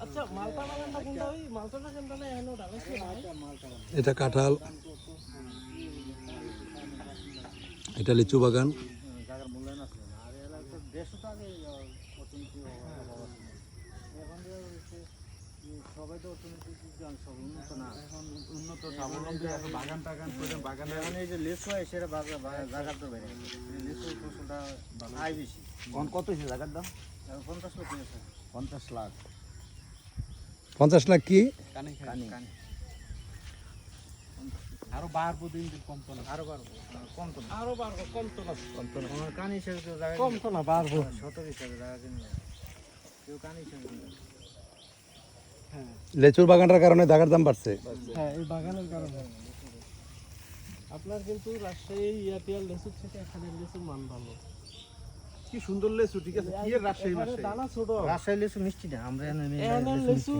আচ্ছা মালটা বাগানটা কোনটা ওই মালটাটা কেন না এখনো ডালাইছে না এটা কাঁঠাল, এটা লিচু বাগান। জায়গার মূল্যায়ন আছে না আর এলা তো দেশও তো আগে অর্থনীতি অভাব আছে এখন সবাই তো অর্থনীতি সব উন্নত না এখন উন্নত স্বাবলম্বী এখন বাগান টাগান করে বাগানে এখন এই যে লিচু হয় সেটা জায়গার তো বেড়ে লিচু ফসলটা আয় বেশি। কত হয়েছে জায়গার দাম? 50 লাখ হয়েছে। 50 লাখ। 50 লাখ কি? কানে কানি আরো বাড়বো দিন দিন, কম তো না। আরো বাড়বো কম তো না আরো বাড়বো কম তো না আমার কানি হিসেবে তো জায়গা কম তো না বাড়বো 17 হিসাবে জায়গা কিনবে কেউ কানি হিসেবে কিনবে। হ্যাঁ লিচুর বাগানটার কারণে জায়গার দাম বাড়ছে। হ্যাঁ এই বাগানের কারণে আপনার কিন্তু রাজশাহী ইয়াপিয়াল লেচুর থেকে এখানের লেচুর মান ভালো। কি সুন্দর লেচু, ঠিক আছে। কি এর রাজশাহী এখানে মাসে দানা ছোট রাজশাহী লিচু মিষ্টি না আমরা এনে এখানের লিচু